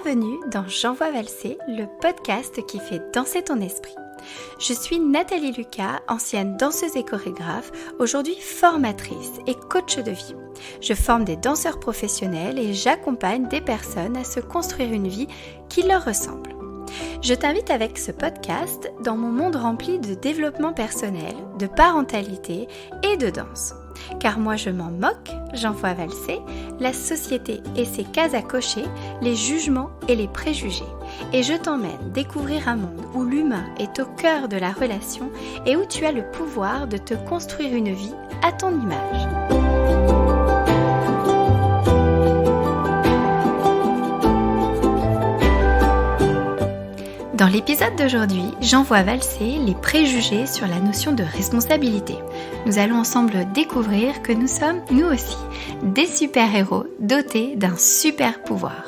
Bienvenue dans J'envoie valser, le podcast qui fait danser ton esprit. Je suis Nathalie Lucas, ancienne danseuse et chorégraphe, aujourd'hui formatrice et coach de vie. Je forme des danseurs professionnels et j'accompagne des personnes à se construire une vie qui leur ressemble. Je t'invite avec ce podcast dans mon monde rempli de développement personnel, de parentalité et de danse. Car moi je m'en moque, j'envoie valser, la société et ses cases à cocher, les jugements et les préjugés. Et je t'emmène découvrir un monde où l'humain est au cœur de la relation et où tu as le pouvoir de te construire une vie à ton image. Dans l'épisode d'aujourd'hui, j'envoie valser les préjugés sur la notion de responsabilité. Nous allons ensemble découvrir que nous sommes, nous aussi, des super-héros dotés d'un super pouvoir.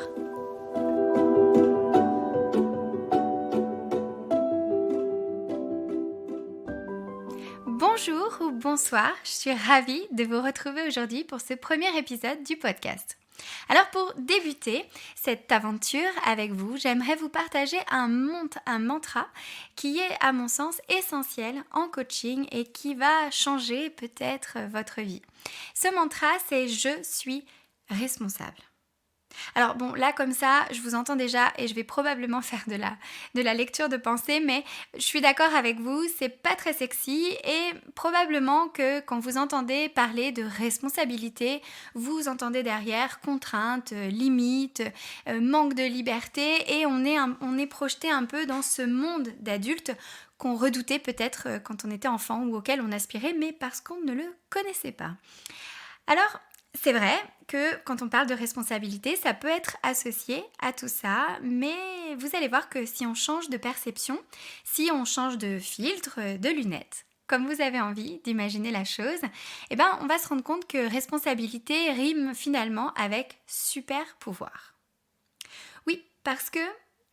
Bonjour ou bonsoir, je suis ravie de vous retrouver aujourd'hui pour ce premier épisode du podcast. Alors pour débuter cette aventure avec vous, j'aimerais vous partager un mantra qui est à mon sens essentiel en coaching et qui va changer peut-être votre vie. Ce mantra, c'est « Je suis responsable ». Alors bon, là comme ça, je vous entends déjà et je vais probablement faire de la lecture de pensée, mais je suis d'accord avec vous, c'est pas très sexy et probablement que quand vous entendez parler de responsabilité, vous entendez derrière contraintes, limites, manque de liberté et on est projeté un peu dans ce monde d'adultes qu'on redoutait peut-être quand on était enfant ou auquel on aspirait, mais parce qu'on ne le connaissait pas. Alors, c'est vrai que quand on parle de responsabilité, ça peut être associé à tout ça, mais vous allez voir que si on change de perception, si on change de filtre, de lunettes, comme vous avez envie d'imaginer la chose, on va se rendre compte que responsabilité rime finalement avec super pouvoir. Oui, parce que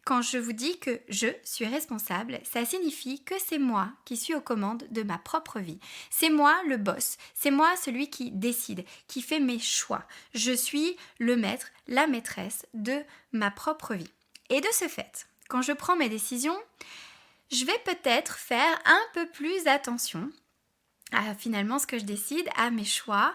quand je vous dis que je suis responsable, ça signifie que c'est moi qui suis aux commandes de ma propre vie. C'est moi le boss, c'est moi celui qui décide, qui fait mes choix. Je suis le maître, la maîtresse de ma propre vie. Et de ce fait, quand je prends mes décisions, je vais peut-être faire un peu plus attention à finalement ce que je décide, à mes choix,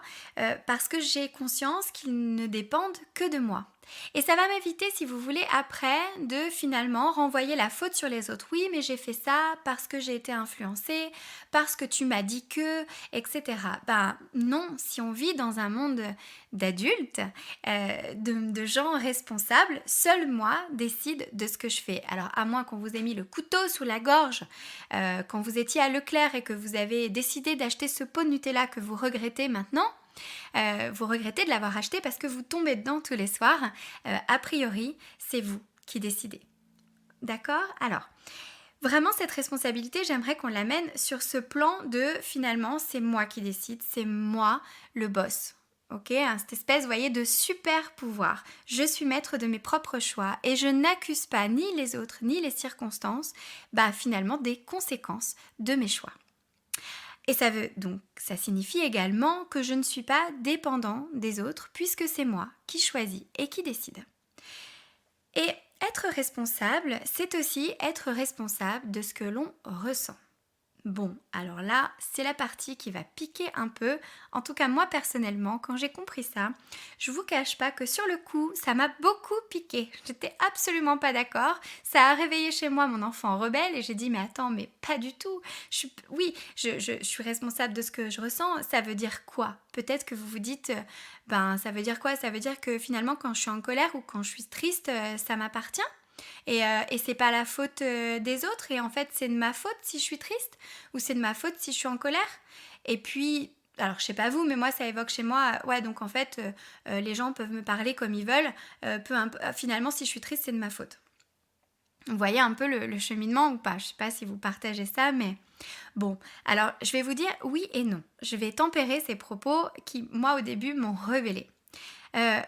parce que j'ai conscience qu'ils ne dépendent que de moi. Et ça va m'éviter, si vous voulez, après, de finalement renvoyer la faute sur les autres. Oui, mais j'ai fait ça parce que j'ai été influencée, parce que tu m'as dit que, etc. Non, si on vit dans un monde d'adultes, de gens responsables, seul moi décide de ce que je fais. Alors, à moins qu'on vous ait mis le couteau sous la gorge, quand vous étiez à Leclerc et que vous avez décidé d'acheter ce pot de Nutella que vous regrettez maintenant, vous regrettez de l'avoir acheté parce que vous tombez dedans tous les soirs. A priori, c'est vous qui décidez. D'accord ? Alors, vraiment cette responsabilité, j'aimerais qu'on l'amène sur ce plan de finalement, c'est moi qui décide, c'est moi le boss. Ok, cette espèce, vous voyez, de super pouvoir. Je suis maître de mes propres choix et je n'accuse pas ni les autres ni les circonstances, finalement des conséquences de mes choix. Et ça signifie également que je ne suis pas dépendant des autres puisque c'est moi qui choisis et qui décide. Et être responsable, c'est aussi être responsable de ce que l'on ressent. Bon, alors là, c'est la partie qui va piquer un peu. En tout cas, moi personnellement, quand j'ai compris ça, je vous cache pas que sur le coup, ça m'a beaucoup piqué. J'étais absolument pas d'accord. Ça a réveillé chez moi mon enfant rebelle et j'ai dit, mais attends, mais pas du tout. Je suis responsable de ce que je ressens. Ça veut dire quoi ? Peut-être que vous vous dites, ça veut dire quoi ? Ça veut dire que finalement, quand je suis en colère ou quand je suis triste, ça m'appartient ? Et c'est pas la faute des autres et en fait c'est de ma faute si je suis triste ou c'est de ma faute si je suis en colère. Et puis, alors je sais pas vous, mais moi ça évoque chez moi, donc en fait les gens peuvent me parler comme ils veulent, finalement si je suis triste c'est de ma faute. Vous voyez un peu le cheminement ou pas ? Je sais pas si vous partagez ça, mais bon, alors je vais vous dire oui et non. Je vais tempérer ces propos qui moi au début m'ont révélé.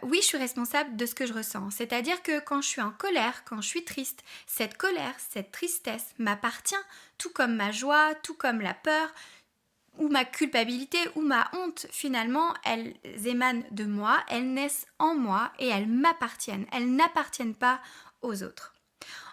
Oui, je suis responsable de ce que je ressens. C'est-à-dire que quand je suis en colère, quand je suis triste, cette colère, cette tristesse m'appartient, tout comme ma joie, tout comme la peur, ou ma culpabilité ou ma honte, finalement, elles émanent de moi, elles naissent en moi et elles m'appartiennent. Elles n'appartiennent pas aux autres.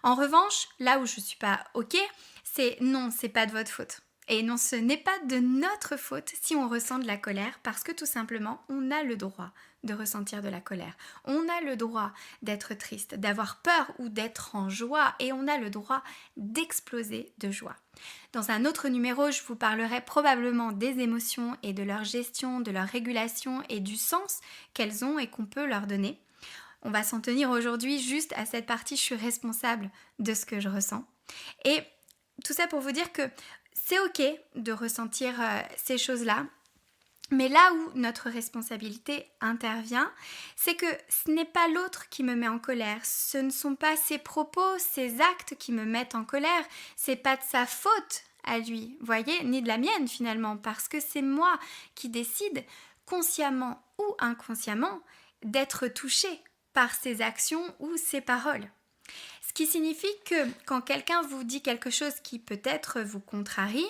En revanche, là où je ne suis pas OK, c'est non, c'est pas de votre faute. Et non, ce n'est pas de notre faute si on ressent de la colère parce que tout simplement, on a le droit de ressentir de la colère. On a le droit d'être triste, d'avoir peur ou d'être en joie et on a le droit d'exploser de joie. Dans un autre numéro, je vous parlerai probablement des émotions et de leur gestion, de leur régulation et du sens qu'elles ont et qu'on peut leur donner. On va s'en tenir aujourd'hui juste à cette partie, je suis responsable de ce que je ressens. Et tout ça pour vous dire que c'est OK de ressentir ces choses-là. Mais là où notre responsabilité intervient, c'est que ce n'est pas l'autre qui me met en colère. Ce ne sont pas ses propos, ses actes qui me mettent en colère. C'est pas de sa faute à lui, voyez, ni de la mienne finalement, parce que c'est moi qui décide, consciemment ou inconsciemment, d'être touchée par ses actions ou ses paroles. Ce qui signifie que quand quelqu'un vous dit quelque chose qui peut-être vous contrarie,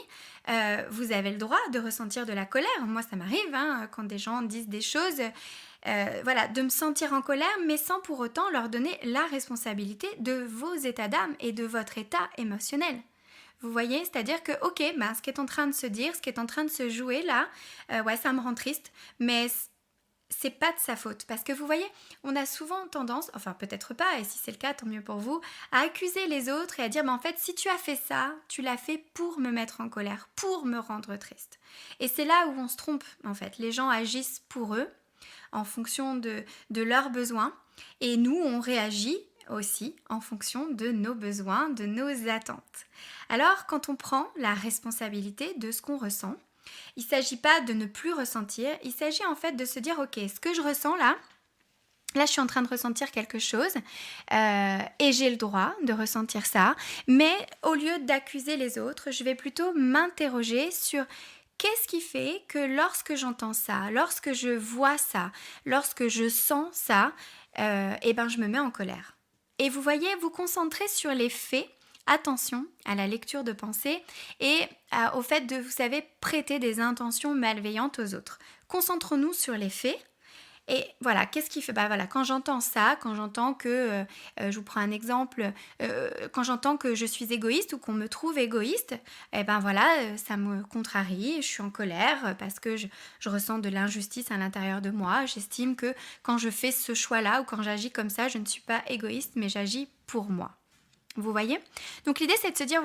vous avez le droit de ressentir de la colère. Moi, ça m'arrive quand des gens disent des choses, de me sentir en colère, mais sans pour autant leur donner la responsabilité de vos états d'âme et de votre état émotionnel. Vous voyez, c'est-à-dire que, ok, ce qui est en train de se dire, ce qui est en train de se jouer là, ça me rend triste, mais c'est pas de sa faute. Parce que vous voyez, on a souvent tendance, enfin peut-être pas, et si c'est le cas, tant mieux pour vous, à accuser les autres et à dire, mais en fait, si tu as fait ça, tu l'as fait pour me mettre en colère, pour me rendre triste. Et c'est là où on se trompe, en fait. Les gens agissent pour eux, en fonction de leurs besoins, et nous, on réagit aussi en fonction de nos besoins, de nos attentes. Alors, quand on prend la responsabilité de ce qu'on ressent, il ne s'agit pas de ne plus ressentir, il s'agit en fait de se dire, ok, ce que je ressens là, je suis en train de ressentir quelque chose et j'ai le droit de ressentir ça, mais au lieu d'accuser les autres, je vais plutôt m'interroger sur qu'est-ce qui fait que lorsque j'entends ça, lorsque je vois ça, lorsque je sens ça, je me mets en colère. Et vous voyez, vous concentrez sur les faits. Attention à la lecture de pensée et au fait de, vous savez, prêter des intentions malveillantes aux autres. Concentrons-nous sur les faits. Et voilà, qu'est-ce qui fait ? Quand j'entends ça, quand j'entends que, je vous prends un exemple, quand j'entends que je suis égoïste ou qu'on me trouve égoïste, ça me contrarie, je suis en colère parce que je ressens de l'injustice à l'intérieur de moi. J'estime que quand je fais ce choix-là ou quand j'agis comme ça, je ne suis pas égoïste, mais j'agis pour moi. Vous voyez ? Donc l'idée c'est de se dire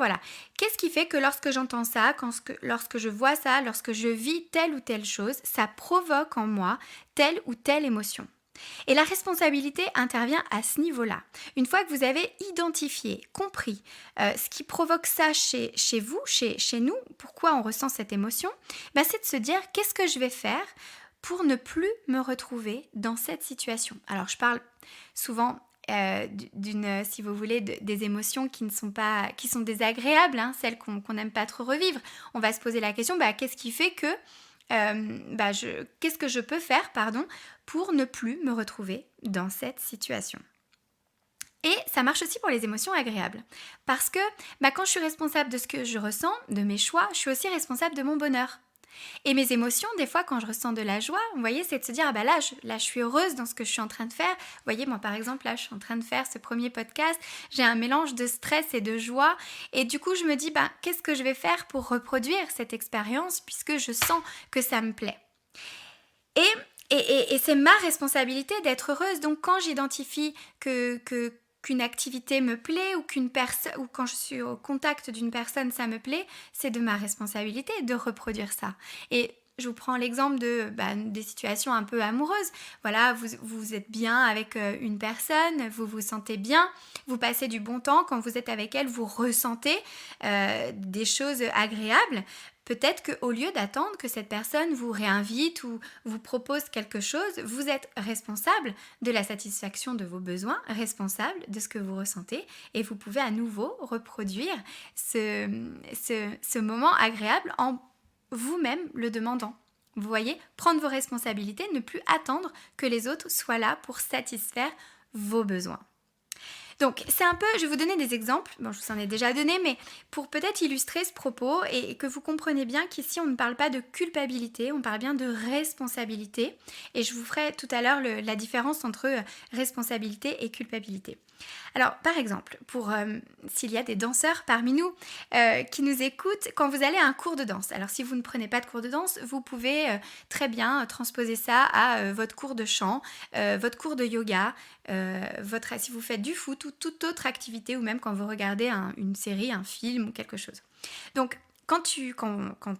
qu'est-ce qui fait que lorsque j'entends ça, lorsque je vois ça, lorsque je vis telle ou telle chose, ça provoque en moi telle ou telle émotion. Et la responsabilité intervient à ce niveau-là. Une fois que vous avez identifié, compris ce qui provoque ça chez vous, chez nous, pourquoi on ressent cette émotion, c'est de se dire qu'est-ce que je vais faire pour ne plus me retrouver dans cette situation. Alors je parle souvent si vous voulez, des émotions qui sont désagréables, celles qu'on n'aime pas trop revivre. On va se poser la question, qu'est-ce qui fait que, qu'est-ce que je peux faire, pour ne plus me retrouver dans cette situation. Et ça marche aussi pour les émotions agréables. Parce que quand je suis responsable de ce que je ressens, de mes choix, je suis aussi responsable de mon bonheur. Et mes émotions, des fois, quand je ressens de la joie, vous voyez, c'est de se dire, là, je suis heureuse dans ce que je suis en train de faire. Vous voyez, moi, par exemple, là, je suis en train de faire ce premier podcast. J'ai un mélange de stress et de joie. Et du coup, je me dis, qu'est-ce que je vais faire pour reproduire cette expérience puisque je sens que ça me plaît. Et c'est ma responsabilité d'être heureuse. Donc, quand j'identifie qu'une activité me plaît ou quand je suis au contact d'une personne, ça me plaît, c'est de ma responsabilité de reproduire ça. Et je vous prends l'exemple des situations un peu amoureuses. Voilà, vous êtes bien avec une personne, vous vous sentez bien, vous passez du bon temps. Quand vous êtes avec elle, vous ressentez des choses agréables. Peut-être qu'au lieu d'attendre que cette personne vous réinvite ou vous propose quelque chose, vous êtes responsable de la satisfaction de vos besoins, responsable de ce que vous ressentez et vous pouvez à nouveau reproduire ce moment agréable en vous-même le demandant. Vous voyez, prendre vos responsabilités, ne plus attendre que les autres soient là pour satisfaire vos besoins. Donc, c'est un peu, je vais vous donner des exemples, bon, je vous en ai déjà donné, mais pour peut-être illustrer ce propos et que vous compreniez bien qu'ici, on ne parle pas de culpabilité, on parle bien de responsabilité. Et je vous ferai tout à l'heure la différence entre responsabilité et culpabilité. Alors, par exemple, s'il y a des danseurs parmi nous qui nous écoutent, quand vous allez à un cours de danse, alors si vous ne prenez pas de cours de danse, vous pouvez très bien transposer ça à votre cours de chant, votre cours de yoga, si vous faites du foot ou toute autre activité, ou même quand vous regardez une série, un film ou quelque chose. Donc, quand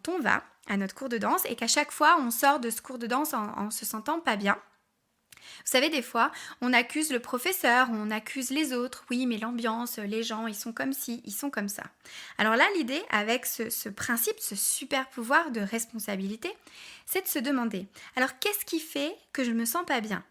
on va à notre cours de danse et qu'à chaque fois on sort de ce cours de danse en se sentant pas bien, vous savez, des fois, on accuse le professeur, on accuse les autres. Oui, mais l'ambiance, les gens, ils sont comme ci, ils sont comme ça. Alors là, l'idée avec ce principe, ce super pouvoir de responsabilité, c'est de se demander, alors qu'est-ce qui fait que je me sens pas bien ?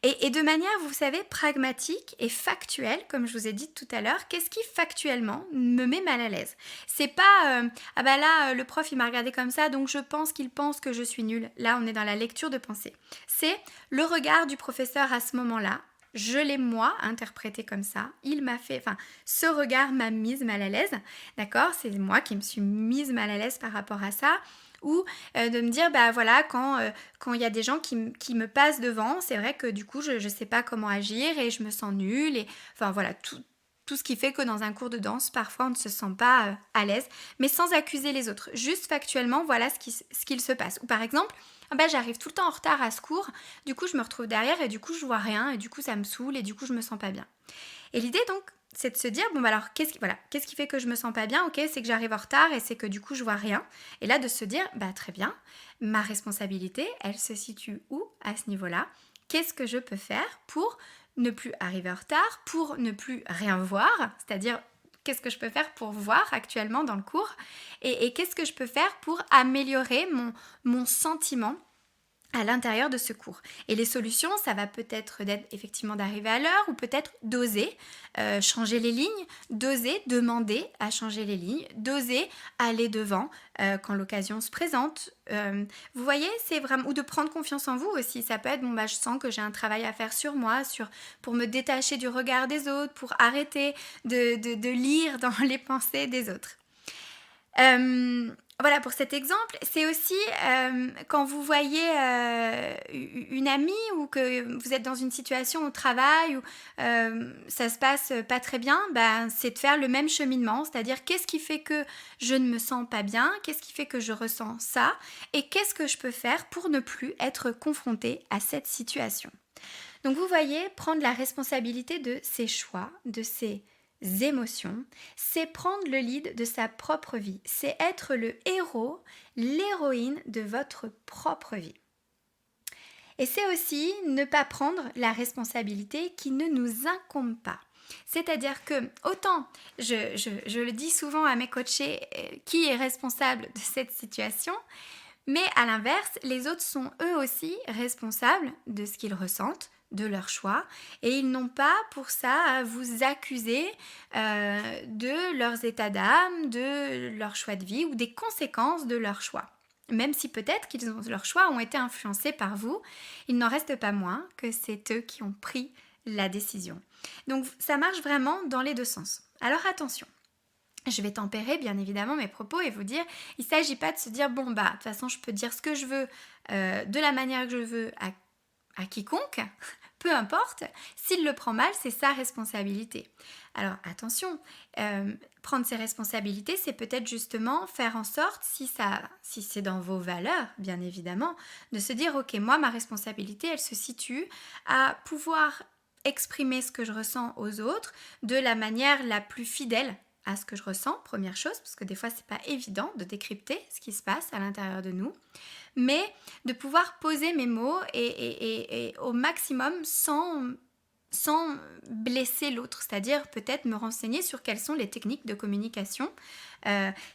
Et de manière, vous savez, pragmatique et factuelle, comme je vous ai dit tout à l'heure, qu'est-ce qui factuellement me met mal à l'aise ? C'est pas ah bah là, le prof il m'a regardé comme ça, donc je pense qu'il pense que je suis nulle. Là, on est dans la lecture de pensée. C'est le regard du professeur à ce moment-là. Je l'ai moi interprété comme ça. Ce regard m'a mise mal à l'aise, d'accord ? C'est moi qui me suis mise mal à l'aise par rapport à ça. Ou de me dire, bah voilà, quand il y a des gens qui me passent devant, c'est vrai que du coup, je ne sais pas comment agir et je me sens nulle. Et, enfin voilà, tout ce qui fait que dans un cours de danse, parfois, on ne se sent pas à l'aise, mais sans accuser les autres. Juste factuellement, voilà ce qu'il se passe. Ou par exemple, bah, j'arrive tout le temps en retard à ce cours, du coup, je me retrouve derrière et du coup, je vois rien et du coup, ça me saoule et du coup, je me sens pas bien. Et l'idée, donc, c'est de se dire, bon, bah alors, qu'est-ce qui fait que je me sens pas bien ? Ok, c'est que j'arrive en retard et c'est que du coup, je vois rien. Et là, de se dire, bah très bien, ma responsabilité, elle se situe où à ce niveau-là ? Qu'est-ce que je peux faire pour ne plus arriver en retard, pour ne plus rien voir ? C'est-à-dire, qu'est-ce que je peux faire pour voir actuellement dans le cours ? Et qu'est-ce que je peux faire pour améliorer mon sentiment à l'intérieur de ce cours. Et les solutions, ça va peut-être d'être effectivement d'arriver à l'heure ou peut-être d'oser changer les lignes, d'oser demander à changer les lignes, d'oser aller devant quand l'occasion se présente. Vous voyez, c'est vraiment, ou de prendre confiance en vous aussi. Ça peut être, bon bah je sens que j'ai un travail à faire sur moi, pour me détacher du regard des autres, pour arrêter de lire dans les pensées des autres. Voilà pour cet exemple. C'est aussi quand vous voyez une amie ou que vous êtes dans une situation au travail où ça se passe pas très bien, c'est de faire le même cheminement, c'est-à-dire qu'est-ce qui fait que je ne me sens pas bien, qu'est-ce qui fait que je ressens ça et qu'est-ce que je peux faire pour ne plus être confrontée à cette situation. Donc vous voyez, prendre la responsabilité de ses choix, de ses émotions, c'est prendre le lead de sa propre vie, c'est être le héros, l'héroïne de votre propre vie. Et c'est aussi ne pas prendre la responsabilité qui ne nous incombe pas. C'est-à-dire que, autant, je le dis souvent à mes coachés, qui est responsable de cette situation, mais à l'inverse, les autres sont eux aussi responsables de ce qu'ils ressentent, de leur choix, et ils n'ont pas pour ça à vous accuser de leurs états d'âme, de leur choix de vie ou des conséquences de leur choix. Même si peut-être leurs choix ont été influencés par vous, il n'en reste pas moins que c'est eux qui ont pris la décision. Donc ça marche vraiment dans les deux sens. Alors attention. Je vais tempérer bien évidemment mes propos et vous dire, il ne s'agit pas de se dire, bon bah de toute façon je peux dire ce que je veux de la manière que je veux à quiconque, peu importe, s'il le prend mal, c'est sa responsabilité. Alors attention, prendre ses responsabilités, c'est peut-être justement faire en sorte, si c'est dans vos valeurs, bien évidemment, de se dire, ok, moi ma responsabilité, elle se situe à pouvoir exprimer ce que je ressens aux autres de la manière la plus fidèle à ce que je ressens, première chose, parce que des fois c'est pas évident de décrypter ce qui se passe à l'intérieur de nous, mais de pouvoir poser mes mots et au maximum sans blesser l'autre, c'est-à-dire peut-être me renseigner sur quelles sont les techniques de communication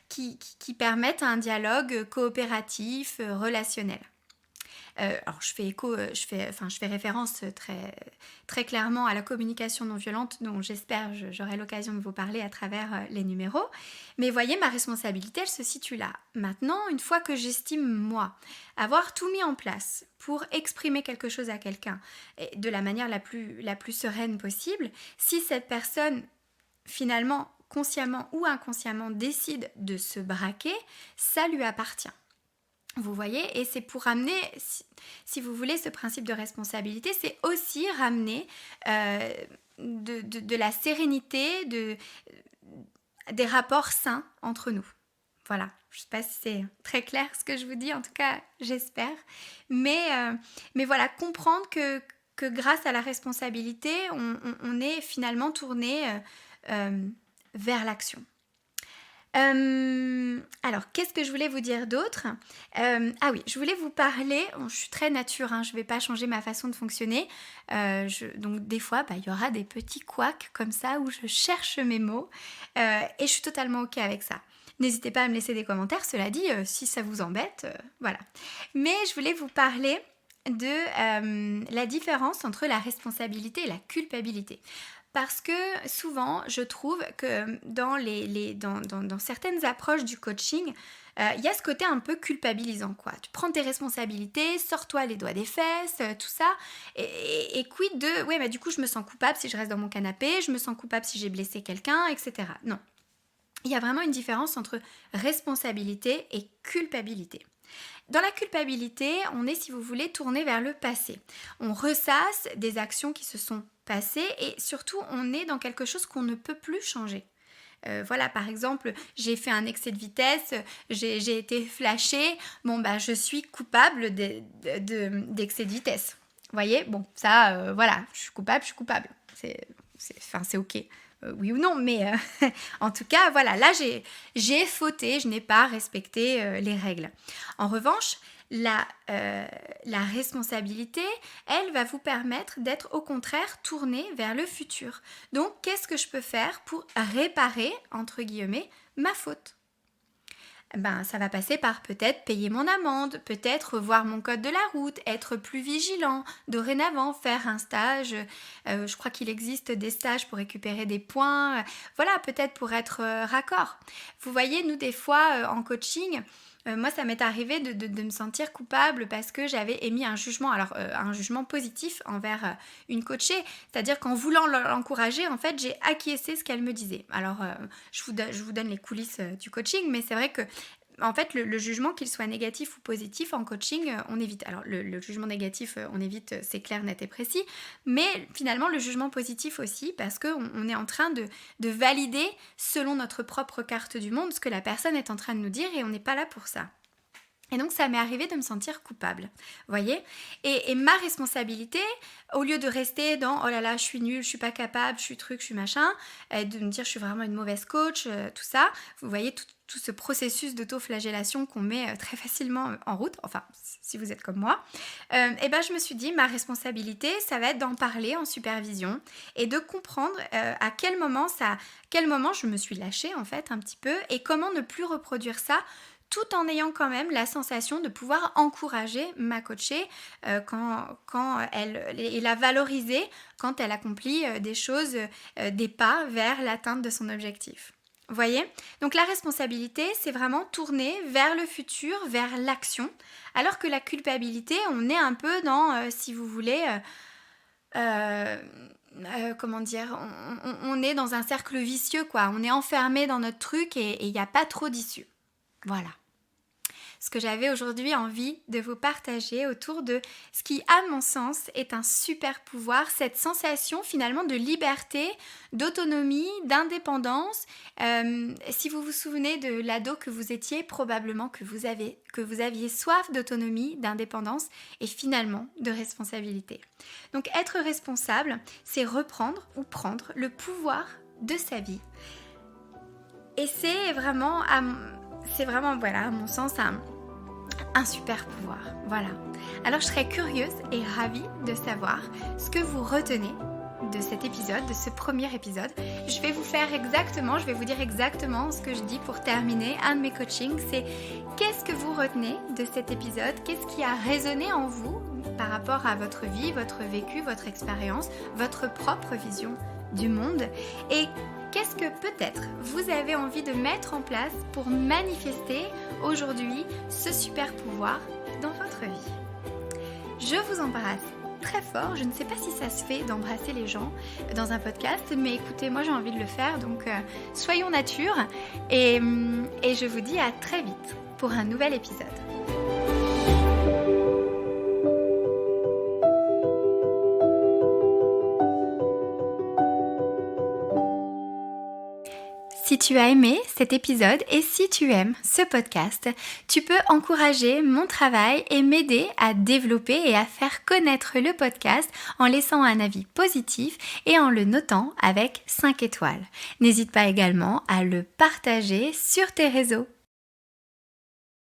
qui permettent un dialogue coopératif, relationnel. Alors je fais référence très, très clairement à la communication non violente dont j'espère j'aurai l'occasion de vous parler à travers les numéros. Mais voyez, ma responsabilité, elle se situe là. Maintenant, une fois que j'estime, moi, avoir tout mis en place pour exprimer quelque chose à quelqu'un de la manière la plus sereine possible, si cette personne, finalement, consciemment ou inconsciemment, décide de se braquer, ça lui appartient. Vous voyez, et c'est pour ramener, si vous voulez, ce principe de responsabilité, c'est aussi ramener de la sérénité, des rapports sains entre nous. Voilà, je ne sais pas si c'est très clair ce que je vous dis, en tout cas j'espère. Mais voilà, comprendre que grâce à la responsabilité, on est finalement tourné vers l'action. Alors, qu'est-ce que je voulais vous dire d'autre ? Ah oui, je voulais vous parler, je suis très nature, je ne vais pas changer ma façon de fonctionner, donc des fois, il y aura des petits couacs comme ça où je cherche mes mots, et je suis totalement ok avec ça. N'hésitez pas à me laisser des commentaires, cela dit, si ça vous embête, voilà. Mais je voulais vous parler de la différence entre la responsabilité et la culpabilité. Parce que souvent, je trouve que dans certaines approches du coaching, il y a ce côté un peu culpabilisant, quoi. Tu prends tes responsabilités, sors-toi les doigts des fesses, tout ça, et quid de « ouais, mais du coup, je me sens coupable si je reste dans mon canapé, je me sens coupable si j'ai blessé quelqu'un, etc. » Non. Il y a vraiment une différence entre responsabilité et culpabilité. Dans la culpabilité, on est, si vous voulez, tourné vers le passé. On ressasse des actions qui se sont passées et surtout, on est dans quelque chose qu'on ne peut plus changer. Voilà, par exemple, j'ai fait un excès de vitesse, j'ai été flashée, je suis coupable d'excès de vitesse. Vous voyez, bon, ça, voilà, je suis coupable. C'est ok. Oui ou non, mais en tout cas, voilà, là j'ai fauté, je n'ai pas respecté les règles. En revanche, la responsabilité, elle va vous permettre d'être au contraire tourné vers le futur. Donc, qu'est-ce que je peux faire pour réparer, entre guillemets, ma faute ? Ça va passer par peut-être payer mon amende, peut-être revoir mon code de la route, être plus vigilant, dorénavant faire un stage, je crois qu'il existe des stages pour récupérer des points, voilà, peut-être pour être raccord. Vous voyez, nous des fois en coaching, moi ça m'est arrivé de me sentir coupable parce que j'avais émis un jugement, un jugement positif envers une coachée, c'est-à-dire qu'en voulant l'encourager, en fait j'ai acquiescé ce qu'elle me disait. Alors je vous donne les coulisses du coaching, mais c'est vrai que en fait, le jugement, qu'il soit négatif ou positif, en coaching, on évite. Alors, le jugement négatif, on évite, c'est clair, net et précis. Mais finalement, le jugement positif aussi, parce qu'on est en train de valider, selon notre propre carte du monde, ce que la personne est en train de nous dire, et on n'est pas là pour ça. Et donc, ça m'est arrivé de me sentir coupable, voyez ? Et ma responsabilité, au lieu de rester dans « oh là là, je suis nulle, je suis pas capable, je suis truc, je suis machin », de me dire « je suis vraiment une mauvaise coach », tout ça, vous voyez, tout ce processus d'auto-flagellation qu'on met très facilement en route, enfin, si vous êtes comme moi, je me suis dit, ma responsabilité, ça va être d'en parler en supervision et de comprendre à quel moment je me suis lâchée, en fait, un petit peu, et comment ne plus reproduire ça, tout en ayant quand même la sensation de pouvoir encourager ma coachée et la valoriser quand elle accomplit des choses, des pas vers l'atteinte de son objectif. Vous voyez ? Donc la responsabilité, c'est vraiment tourner vers le futur, vers l'action, alors que la culpabilité, on est un peu dans, si vous voulez, on est dans un cercle vicieux, quoi. On est enfermé dans notre truc et il n'y a pas trop d'issue. Voilà. Ce que j'avais aujourd'hui envie de vous partager autour de ce qui, à mon sens, est un super pouvoir, cette sensation finalement de liberté, d'autonomie, d'indépendance. Si vous vous souvenez de l'ado que vous étiez, probablement que vous aviez soif d'autonomie, d'indépendance et finalement de responsabilité. Donc être responsable, c'est reprendre ou prendre le pouvoir de sa vie. Et c'est vraiment, voilà, à mon sens, un super pouvoir. Voilà. Alors, je serais curieuse et ravie de savoir ce que vous retenez de cet épisode, de ce premier épisode, je vais vous dire exactement ce que je dis pour terminer un de mes coachings. C'est qu'est-ce que vous retenez de cet épisode? Qu'est-ce qui a résonné en vous par rapport à votre vie, votre vécu, votre expérience, votre propre vision du monde? Et qu'est-ce que peut-être vous avez envie de mettre en place pour manifester aujourd'hui ce super pouvoir dans votre vie? Je vous embrasse très fort. Je ne sais pas si ça se fait d'embrasser les gens dans un podcast, mais écoutez, moi j'ai envie de le faire, donc soyons nature et je vous dis à très vite pour un nouvel épisode. Si tu as aimé cet épisode et si tu aimes ce podcast, tu peux encourager mon travail et m'aider à développer et à faire connaître le podcast en laissant un avis positif et en le notant avec 5 étoiles. N'hésite pas également à le partager sur tes réseaux.